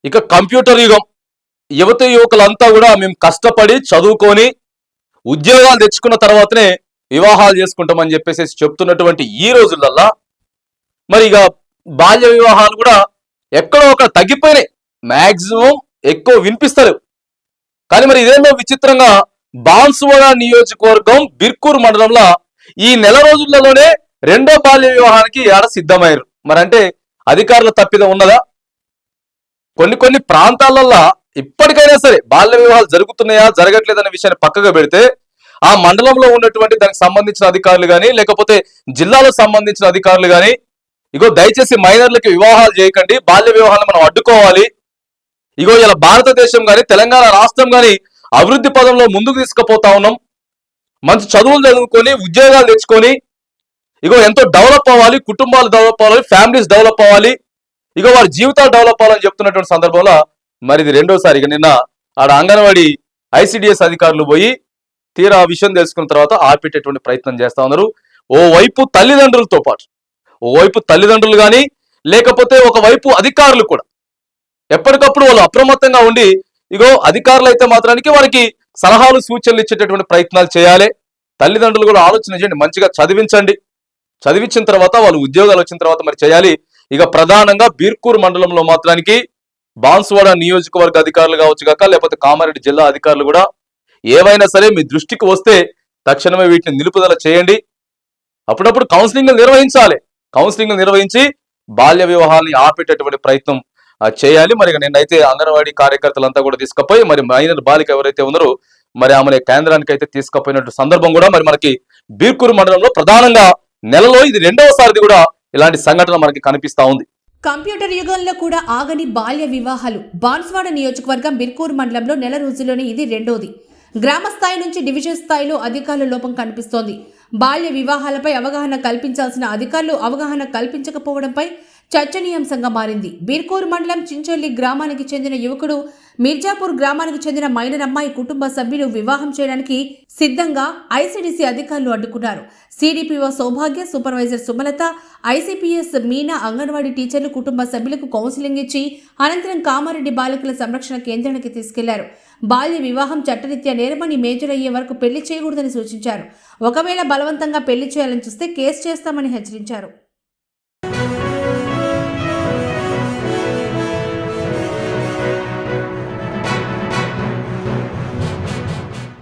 ఇక కంప్యూటర్ యుగం. యువత యువకులంతా కూడా మేము కష్టపడి చదువుకొని ఉద్యోగాలు తెచ్చుకున్న తర్వాతనే వివాహాలు చేసుకుంటామని చెప్పేసి చెప్తున్నటువంటి ఈ రోజులల్లా మరి ఇక బాల్య వివాహాలు కూడా ఎక్కడో ఒక తగ్గిపోయినాయి. మాక్సిమం ఎక్కువ వినిపిస్తారు. కానీ మరి ఇదేమో విచిత్రంగా బాన్సువాడ నియోజకవర్గం బిర్కూర్ మండలంలో ఈ నెల రోజులలోనే రెండో బాల్య వివాహానికి ఆడ సిద్ధమయ్యారు. మరి అంటే అధికారుల తప్పిదం ఉన్నదా? కొన్ని ప్రాంతాలలో ఇప్పటికైనా సరే బాల్య వివాహాలు జరుగుతున్నాయా జరగట్లేదనే విషయాన్ని పక్కగా పెడితే ఆ మండలంలో ఉన్నటువంటి దానికి సంబంధించిన అధికారులు కానీ లేకపోతే జిల్లాలకు సంబంధించిన అధికారులు కానీ ఇగో దయచేసి మైనర్లకి వివాహాలు చేయకండి, బాల్య వివాహాలను మనం అడ్డుకోవాలి. ఇగో ఇలా భారతదేశం కానీ తెలంగాణ రాష్ట్రం కానీ అభివృద్ధి పదంలో ముందుకు తీసుకుపోతా ఉన్నాం. మంచి చదువులు చదువుకొని ఉద్యోగాలు తెచ్చుకొని ఇగో ఎంతో డెవలప్ అవ్వాలి, కుటుంబాలు డెవలప్ అవ్వాలి, ఫ్యామిలీస్ డెవలప్ అవ్వాలి, ఇగో వారి జీవితాలు డెవలప్ అవ్వాలని చెప్తున్నటువంటి సందర్భంలో మరి ఇది రెండోసారి ఇక నిన్న ఆడ అంగన్వాడీ ఐసిడిఎస్ అధికారులు పోయి తీరా ఆ విషయం తెలుసుకున్న తర్వాత ఆపేటటువంటి ప్రయత్నం చేస్తా ఉన్నారు. ఓవైపు తల్లిదండ్రులతో పాటు ఓవైపు తల్లిదండ్రులు కానీ లేకపోతే ఒకవైపు అధికారులు కూడా ఎప్పటికప్పుడు వాళ్ళు అప్రమత్తంగా ఉండి ఇగో అధికారులు అయితే మాత్రానికి వారికి సలహాలు సూచనలు ఇచ్చేటటువంటి ప్రయత్నాలు చేయాలి. తల్లిదండ్రులు కూడా ఆలోచన చేయండి, మంచిగా చదివించండి. చదివించిన తర్వాత వాళ్ళు ఉద్యోగాలు వచ్చిన తర్వాత మరి చేయాలి. ఇక ప్రధానంగా బీర్కూర్ మండలంలో మాత్రానికి బాన్సువాడ నియోజకవర్గ అధికారులు కావచ్చు కాక లేకపోతే కామారెడ్డి జిల్లా అధికారులు కూడా ఏవైనా సరే మీ దృష్టికి వస్తే తక్షణమే వీటిని నిలుపుదల చేయండి. అప్పుడప్పుడు కౌన్సిలింగ్ నిర్వహించాలి. కౌన్సిలింగ్ నిర్వహించి బాల్య వివాహాలని ఆపేటటువంటి ప్రయత్నం చేయాలి. మరి నిన్నైతే అంగన్వాడీ కార్యకర్తలంతా కూడా తీసుకుపోయి మరి మైనర్ బాలిక ఎవరైతే ఉన్నారో మరి ఆమె కేంద్రానికి అయితే తీసుకుపోయినట్టు సందర్భం కూడా మరి మనకి బీర్కూర్ మండలంలో ప్రధానంగా నెలలో ఇది రెండవసారిది కూడా ఇలాంటి సంఘటన మనకి కనిపిస్తా ఉంది. కంప్యూటర్ యుగంలో కూడా ఆగని బాల్య వివాహాలు. బాన్సువాడ నియోజకవర్గం బిర్కూర్ మండలంలో నెల రోజుల్లోనే ఇది రెండోది. గ్రామ స్థాయి నుంచి డివిజన్ స్థాయిలో అధికారుల లోపం కనిపిస్తోంది. బాల్య వివాహాలపై అవగాహన కల్పించాల్సిన అధికారులు అవగాహన కల్పించకపోవడంపై చర్చనీయాంశంగా మారింది. బీర్కూర్ మండలం చించల్లి గ్రామానికి చెందిన యువకుడు మిర్జాపూర్ గ్రామానికి చెందిన మైనర్ అమ్మాయి కుటుంబ సభ్యులు వివాహం చేయడానికి సిద్ధంగా ఐసిడిసి అధికారులు అడ్డుకున్నారు. సిడిపిఓ సౌభాగ్య, సూపర్వైజర్ సుమలత, ఐసిపిఎస్ మీనా, అంగన్వాడీ టీచర్లు కుటుంబ సభ్యులకు కౌన్సిలింగ్ ఇచ్చి అనంతరం కామారెడ్డి బాలికల సంరక్షణ కేంద్రానికి తీసుకెళ్లారు. బాల్య వివాహం చట్టరీత్యా నేరమని మేజర్ అయ్యే వరకు పెళ్లి చేయకూడదని సూచించారు. ఒకవేళ బలవంతంగా పెళ్లి చేయాలని చూస్తే కేసు చేస్తామని హెచ్చరించారు.